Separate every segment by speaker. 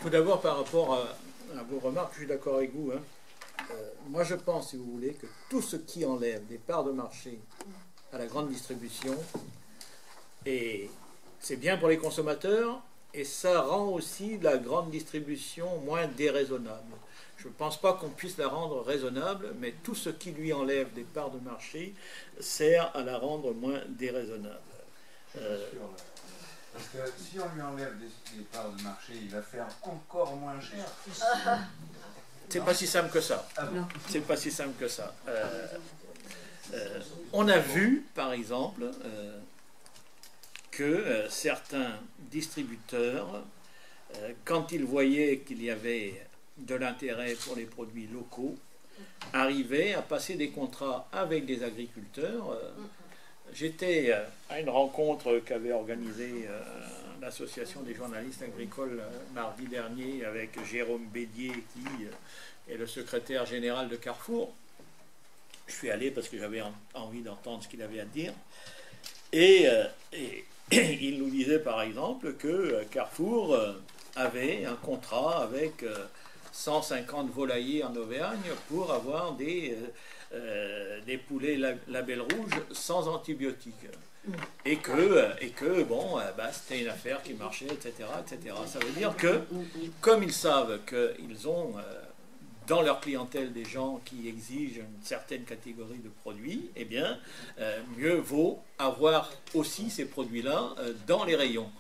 Speaker 1: Tout d'abord, par rapport à vos remarques, je suis d'accord avec vous. Hein. Moi, je pense, si vous voulez, que tout ce qui enlève des parts de marché à la grande distribution, et c'est bien pour les consommateurs, et ça rend aussi la grande distribution moins déraisonnable. Je ne pense pas qu'on puisse la rendre raisonnable, mais tout ce qui lui enlève des parts de marché sert à la rendre moins déraisonnable.
Speaker 2: Parce que si on lui enlève des parts de marché, il va faire encore moins cher.
Speaker 1: C'est pas si simple que ça. C'est pas si simple que ça. On a vu, par exemple, que certains distributeurs, quand ils voyaient qu'il y avait de l'intérêt pour les produits locaux, arrivaient à passer des contrats avec des agriculteurs. J'étais à une rencontre qu'avait organisée l'association des journalistes agricoles mardi dernier avec Jérôme Bédier, qui est le secrétaire général de Carrefour. Je suis allé parce que j'avais envie d'entendre ce qu'il avait à dire. Et il nous disait par exemple que Carrefour avait un contrat avec 150 volaillers en Auvergne pour avoir des poulets label rouge sans antibiotiques. Et que bon, c'était une affaire qui marchait, etc., etc. Ça veut dire que, comme ils savent qu'ils ont dans leur clientèle des gens qui exigent une certaine catégorie de produits, eh bien, mieux vaut avoir aussi ces produits-là dans les rayons.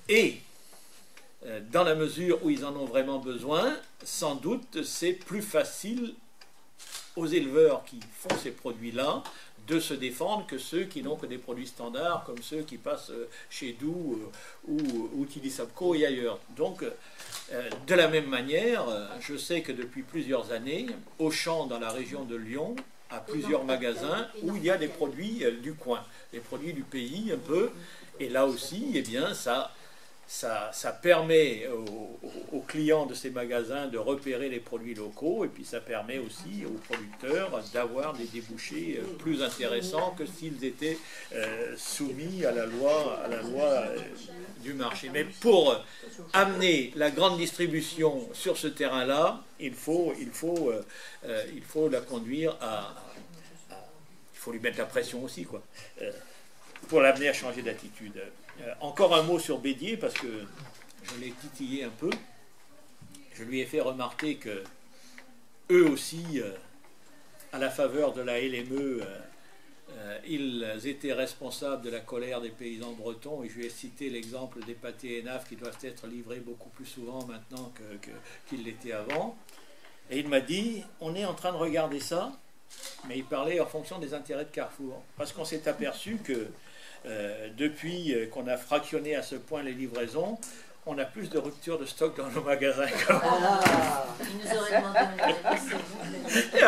Speaker 1: Et dans la mesure où ils en ont vraiment besoin, sans doute c'est plus facile aux éleveurs qui font ces produits-là de se défendre que ceux qui n'ont que des produits standards, comme ceux qui passent chez Doux ou Tilly-Sapco et ailleurs. Donc, de la même manière, je sais que depuis plusieurs années, Auchan, dans la région de Lyon, a plusieurs magasins où il y a des produits du coin, des produits du pays un peu, et là aussi, eh bien, ça permet aux clients de ces magasins de repérer les produits locaux, et puis ça permet aussi aux producteurs d'avoir des débouchés plus intéressants que s'ils étaient soumis à la loi du marché. Mais pour amener la grande distribution sur ce terrain-là, il faut la conduire il faut lui mettre la pression aussi, quoi, pour l'amener à changer d'attitude. Encore un mot sur Bédier, parce que je l'ai titillé un peu. Je lui ai fait remarquer que eux aussi, à la faveur de la LME, ils étaient responsables de la colère des paysans bretons, et je lui ai cité l'exemple des pâtés ENAF qui doivent être livrés beaucoup plus souvent maintenant qu'ils l'étaient avant. Et il m'a dit, on est en train de regarder ça, mais il parlait en fonction des intérêts de Carrefour. Parce qu'on s'est aperçu que depuis qu'on a fractionné à ce point les livraisons, on a plus de rupture de stock dans nos magasins.
Speaker 3: Il nous aurait demandé.
Speaker 1: Et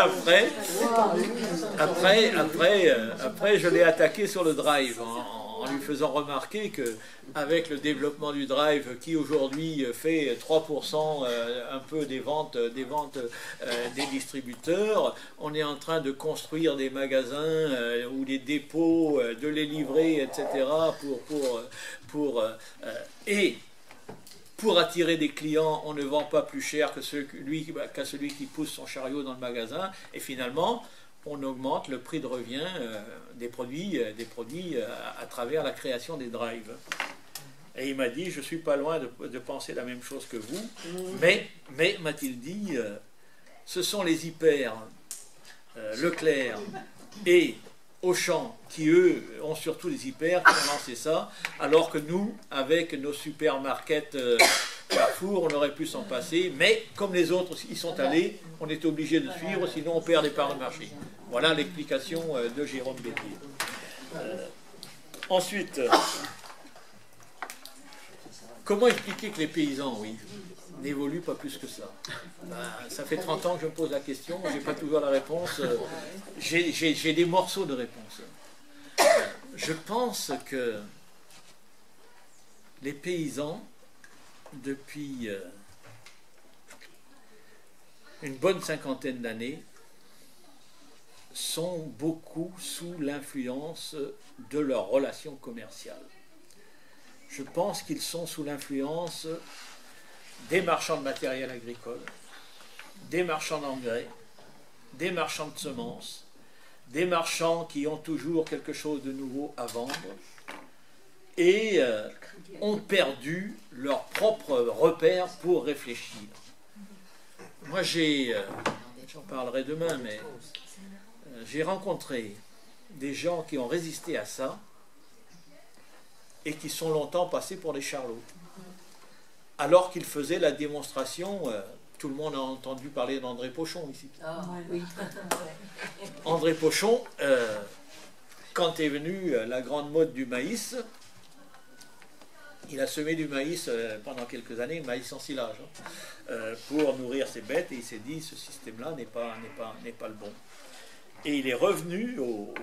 Speaker 1: après, je l'ai attaqué sur le drive en lui faisant remarquer que avec le développement du drive qui aujourd'hui fait 3% un peu des ventes des distributeurs, on est en train de construire des magasins ou des dépôts, de les livrer, etc. Pour attirer des clients, on ne vend pas plus cher qu'à celui qui pousse son chariot dans le magasin, et finalement on augmente le prix de revient des produits à travers la création des drives. Et il m'a dit, je ne suis pas loin de penser la même chose que vous, mais m'a-t-il dit, ce sont les hyper, Leclerc et Auchan qui, eux, ont surtout les hyper, qui ont lancé ça, alors que nous, avec nos supermarkets Carrefour, on aurait pu s'en passer, mais comme les autres y sont allés, on est obligé de suivre, sinon on perd des parts de marché. Voilà l'explication de Jérôme Bédier. Ensuite, comment expliquer que les paysans, n'évoluent pas plus que ça? Ça fait 30 ans que je me pose la question, je n'ai pas toujours la réponse. J'ai des morceaux de réponse. Je pense que les paysans, depuis une bonne cinquantaine d'années, sont beaucoup sous l'influence de leurs relations commerciales. Je pense qu'ils sont sous l'influence des marchands de matériel agricole, des marchands d'engrais, des marchands de semences, des marchands qui ont toujours quelque chose de nouveau à vendre et ont perdu leur propre repère pour réfléchir. Moi, j'en parlerai demain, mais j'ai rencontré des gens qui ont résisté à ça et qui sont longtemps passés pour des charlots. Alors qu'ils faisaient la démonstration, tout le monde a entendu parler d'André Pochon ici.
Speaker 3: Ah, oui.
Speaker 1: André Pochon, quand est venue la grande mode du maïs, il a semé du maïs pendant quelques années, maïs en silage, pour nourrir ses bêtes, et il s'est dit, ce système-là n'est pas le bon. Et il est revenu au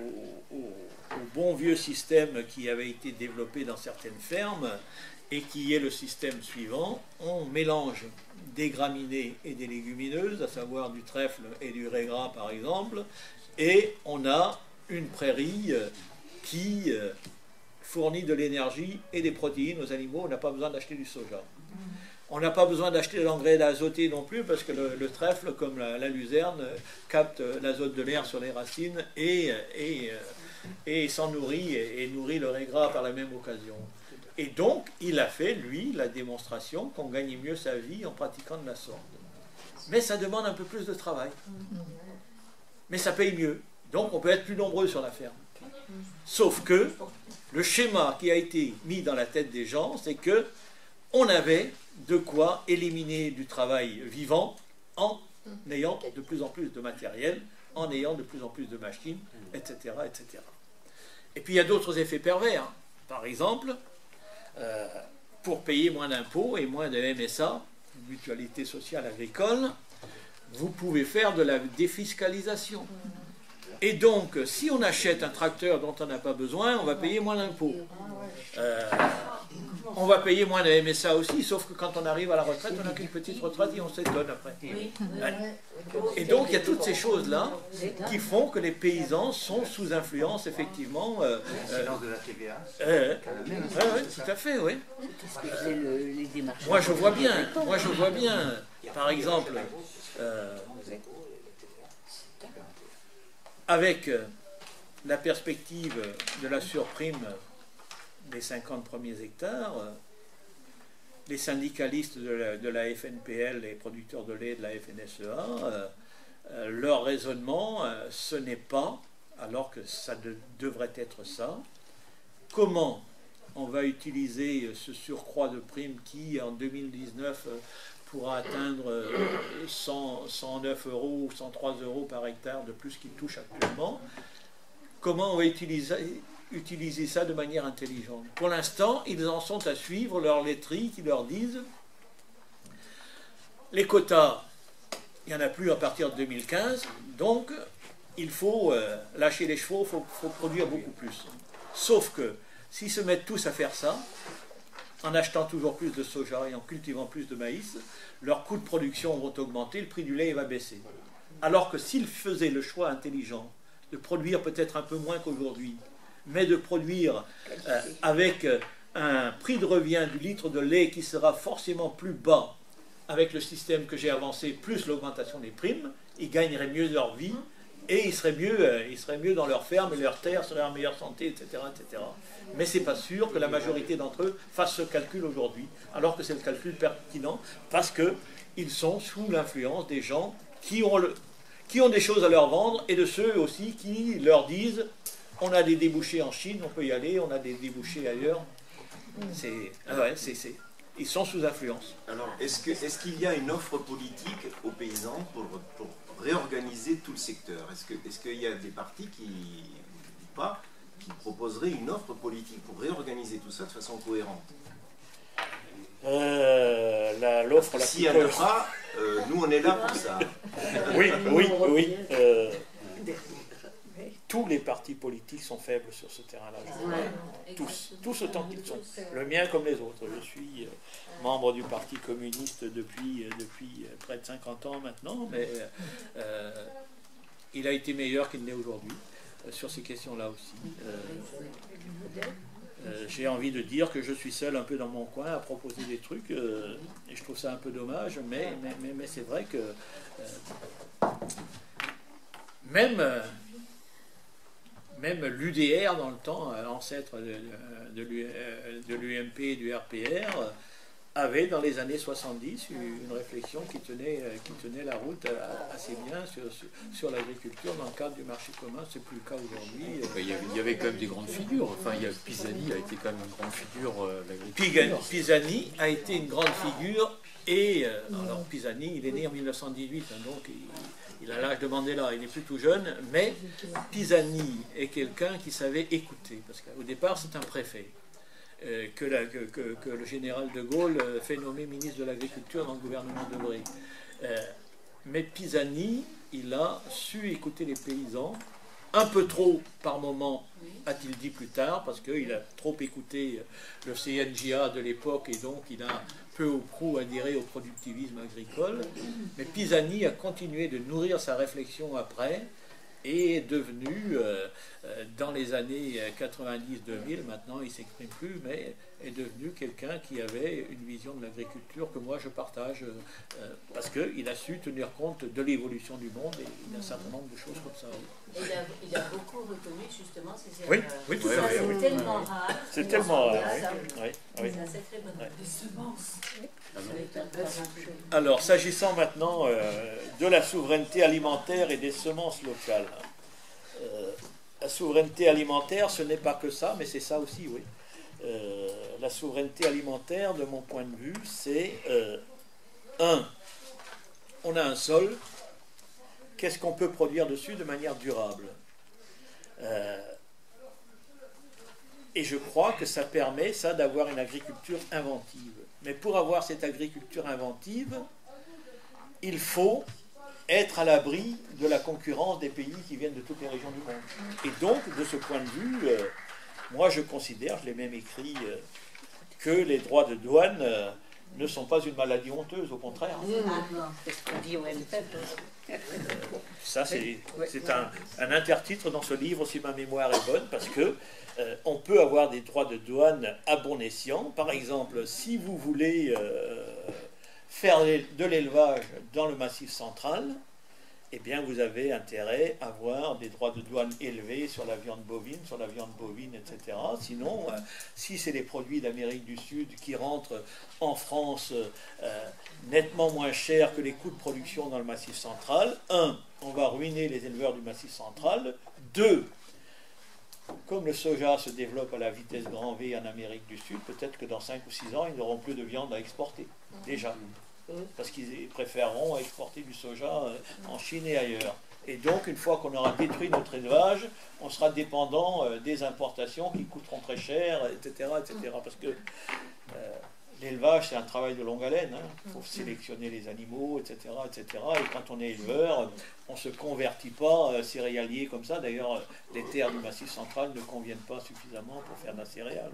Speaker 1: bon vieux système qui avait été développé dans certaines fermes, et qui est le système suivant: on mélange des graminées et des légumineuses, à savoir du trèfle et du raie gras par exemple, et on a une prairie qui fournit de l'énergie et des protéines aux animaux. On n'a pas besoin d'acheter du soja. On n'a pas besoin d'acheter de l'engrais azoté non plus, parce que le trèfle, comme la luzerne, capte l'azote de l'air sur les racines et s'en nourrit et nourrit le raie gras par la même occasion. Et donc, il a fait, lui, la démonstration qu'on gagne mieux sa vie en pratiquant de la sorte. Mais ça demande un peu plus de travail. Mais ça paye mieux. Donc, on peut être plus nombreux sur la ferme. Sauf que le schéma qui a été mis dans la tête des gens, c'est que on avait de quoi éliminer du travail vivant en ayant de plus en plus de matériel, en ayant de plus en plus de machines, etc., etc. Et puis, il y a d'autres effets pervers. Par exemple, pour payer moins d'impôts et moins de MSA, mutualité sociale agricole, vous pouvez faire de la défiscalisation. Et donc, si on achète un tracteur dont on n'a pas besoin, on va payer moins d'impôts. On va payer moins de MSA aussi, sauf que quand on arrive à la retraite, on n'a qu'une petite retraite et on s'étonne après. Et donc, il y a toutes ces choses-là qui font que les paysans sont sous influence, effectivement.
Speaker 2: Silence de la TVA.
Speaker 1: Oui, tout à fait, oui. Moi, je vois bien, par exemple, avec la perspective de la surprime des 50 premiers hectares, les syndicalistes de la FNPL, les producteurs de lait de la FNSEA, leur raisonnement, ce n'est pas, alors que ça devrait être ça, comment on va utiliser ce surcroît de primes qui, en 2019, pourra atteindre 109 euros ou 103 euros par hectare de plus qu'il touche actuellement. Comment on va utiliser ça de manière intelligente. Pour l'instant, ils en sont à suivre leur laiterie qui leur disent les quotas, il n'y en a plus à partir de 2015, donc il faut lâcher les chevaux, il faut produire beaucoup plus. Sauf que s'ils se mettent tous à faire ça, en achetant toujours plus de soja et en cultivant plus de maïs, leurs coûts de production vont augmenter, le prix du lait va baisser. Alors que s'ils faisaient le choix intelligent de produire peut-être un peu moins qu'aujourd'hui, mais de produire avec un prix de revient du litre de lait qui sera forcément plus bas avec le système que j'ai avancé, plus l'augmentation des primes, ils gagneraient mieux leur vie et ils seraient mieux dans leur ferme et leur terre seraient en meilleure santé, etc. etc. Mais ce n'est pas sûr que la majorité d'entre eux fassent ce calcul aujourd'hui, alors que c'est le calcul pertinent, parce qu'ils sont sous l'influence des gens qui ont des choses à leur vendre et de ceux aussi qui leur disent on a des débouchés en Chine, on peut y aller, on a des débouchés ailleurs. Ils sont sous influence.
Speaker 4: Alors, est-ce qu'il y a une offre politique aux paysans pour réorganiser tout le secteur? Est-ce qu'il y a des partis qui proposeraient une offre politique pour réorganiser tout ça de façon cohérente?
Speaker 1: L'offre la
Speaker 4: S'il n'y en a pas, nous on est là pour ça.
Speaker 1: Oui. Tous les partis politiques sont faibles sur ce terrain-là. Tous autant qu'ils sont. Le mien comme les autres. Je suis membre du Parti communiste depuis près de 50 ans maintenant, mais il a été meilleur qu'il n'est aujourd'hui sur ces questions-là aussi. J'ai envie de dire que je suis seul un peu dans mon coin à proposer des trucs, et je trouve ça un peu dommage, mais c'est vrai que même l'UDR dans le temps, ancêtre de l'UMP et du RPR, avait dans les années 70 une réflexion qui tenait la route assez bien sur l'agriculture dans le cadre du marché commun. C'est plus le cas aujourd'hui.
Speaker 5: Il y avait quand même des grandes figures. Enfin, Pisani a été quand même une grande figure de l'agriculture.
Speaker 1: Pisani a été une grande figure et alors Pisani, il est né en 1918, hein, donc il a l'âge de Mandela, il est plus tout jeune, mais Pisani est quelqu'un qui savait écouter, parce qu'au départ c'est un préfet. Que le général de Gaulle fait nommer ministre de l'Agriculture dans le gouvernement de Bré. Mais Pisani, il a su écouter les paysans, un peu trop par moment, a-t-il dit plus tard, parce qu'il a trop écouté le CNJA de l'époque et donc il a peu ou prou adhéré au productivisme agricole. Mais Pisani a continué de nourrir sa réflexion après, et est devenu, dans les années 90-2000, maintenant il ne s'exprime plus, mais est devenu quelqu'un qui avait une vision de l'agriculture que moi je partage, parce qu'il a su tenir compte de l'évolution du monde, et il y a un certain nombre de choses comme ça.
Speaker 3: Oui. Il a beaucoup reconnu justement ces
Speaker 1: Oui,
Speaker 3: erreurs.
Speaker 1: oui, tout à fait.
Speaker 3: C'est tellement rare.
Speaker 1: C'est tellement rare,
Speaker 3: Ça,
Speaker 1: oui. Oui.
Speaker 3: c'est un sacré bonheur.
Speaker 6: Les semences.
Speaker 1: Alors, s'agissant maintenant de la souveraineté alimentaire et des semences locales. La souveraineté alimentaire, ce n'est pas que ça, mais c'est ça aussi, oui. La souveraineté alimentaire, de mon point de vue, c'est on a un sol, qu'est-ce qu'on peut produire dessus de manière durable? Et je crois que ça permet, ça, d'avoir une agriculture inventive. Mais pour avoir cette agriculture inventive, il faut être à l'abri de la concurrence des pays qui viennent de toutes les régions du monde. Et donc, de ce point de vue, moi je considère, je l'ai même écrit, que les droits de douane ne sont pas une maladie honteuse, au contraire. Ça, c'est un intertitre dans ce livre, si ma mémoire est bonne, parce que on peut avoir des droits de douane à bon escient. Par exemple, si vous voulez faire de l'élevage dans le Massif central, eh bien vous avez intérêt à avoir des droits de douane élevés sur la viande bovine, etc. Sinon, si c'est des produits d'Amérique du Sud qui rentrent en France nettement moins chers que les coûts de production dans le Massif central, on va ruiner les éleveurs du Massif central. 2, comme le soja se développe à la vitesse grand V en Amérique du Sud, peut-être que dans 5 ou 6 ans, ils n'auront plus de viande à exporter, déjà. Parce qu'ils préféreront exporter du soja en Chine et ailleurs. Et donc, une fois qu'on aura détruit notre élevage, on sera dépendant des importations qui coûteront très cher, etc. Parce que l'élevage, c'est un travail de longue haleine. Il faut sélectionner les animaux, etc. Et quand on est éleveur, on ne se convertit pas céréalier comme ça. D'ailleurs, les terres du Massif central ne conviennent pas suffisamment pour faire de la céréale.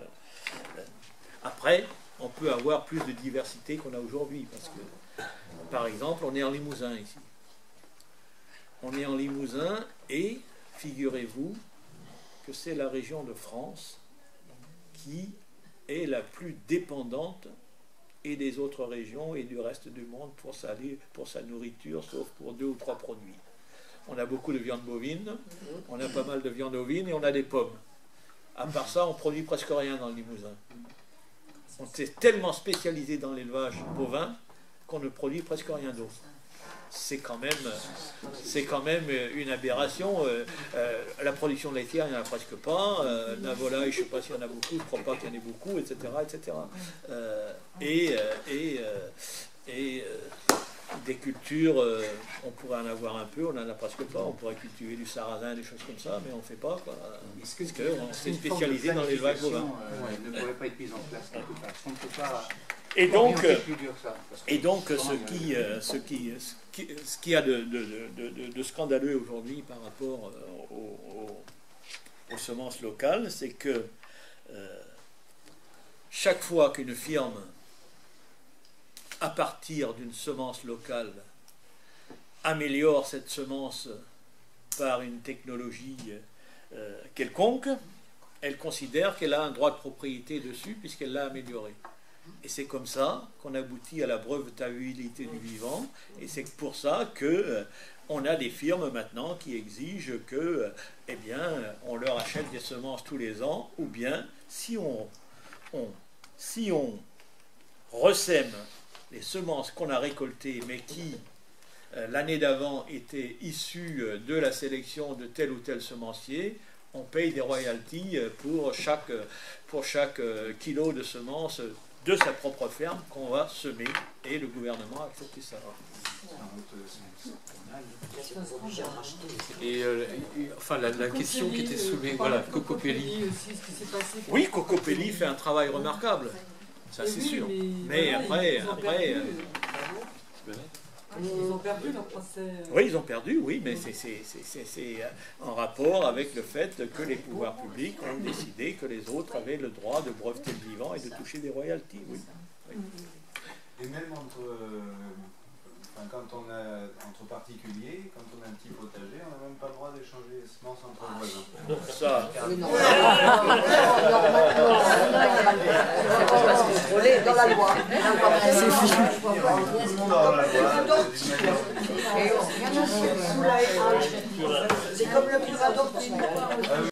Speaker 1: Après, on peut avoir plus de diversité qu'on a aujourd'hui. Parce que, par exemple, on est en Limousin ici. On est en Limousin et figurez-vous que c'est la région de France qui est la plus dépendante et des autres régions et du reste du monde pour sa nourriture, sauf pour 2 ou 3 produits. On a beaucoup de viande bovine, on a pas mal de viande ovine et on a des pommes. À part ça, on produit presque rien dans le Limousin. On s'est tellement spécialisé dans l'élevage bovin qu'on ne produit presque rien d'autre. C'est quand même une aberration. La production laitière, il n'y en a presque pas. La volaille, je ne sais pas s'il y en a beaucoup, je ne crois pas qu'il y en ait beaucoup, etc. Des cultures, on pourrait en avoir un peu, on n'en a presque pas. On pourrait cultiver du sarrasin, des choses comme ça, mais on ne fait pas. Est-ce qu'on s'est spécialisé dans l'élevage bovin
Speaker 2: ne pourrait pas être mise en place quelque part. On ne peut pas.
Speaker 1: Et donc,
Speaker 2: plus dur ça,
Speaker 1: ce qui a de scandaleux aujourd'hui par rapport aux semences locales, c'est que chaque fois qu'une firme, à partir d'une semence locale, améliore cette semence par une technologie quelconque, elle considère qu'elle a un droit de propriété dessus puisqu'elle l'a amélioré. Et c'est comme ça qu'on aboutit à la brevetabilité du vivant, et c'est pour ça que on a des firmes maintenant qui exigent que, eh bien, on leur achète des semences tous les ans, ou bien si on ressème les semences qu'on a récoltées, mais qui l'année d'avant étaient issues de la sélection de tel ou tel semencier, on paye des royalties pour chaque kilo de semences de sa propre ferme qu'on va semer, et le gouvernement a accepté ça.
Speaker 5: Et enfin, la question qui était soulevée, voilà, Cocopelli.
Speaker 1: Oui, Cocopelli fait un travail remarquable, ça c'est sûr. Mais après,
Speaker 6: ils ont perdu leur procès.
Speaker 1: oui, ils ont perdu, oui, mais c'est en rapport avec le fait que les pouvoirs publics ont décidé que les autres avaient le droit de breveter le vivant et de toucher des royalties, oui.
Speaker 2: Et même quand on a entre particuliers, quand on a un petit potager, on n'a même pas le droit d'échanger les semences entre voisins.
Speaker 1: Ça,
Speaker 7: Dans la loi. C'est comme le plus adopté.
Speaker 2: Ah oui,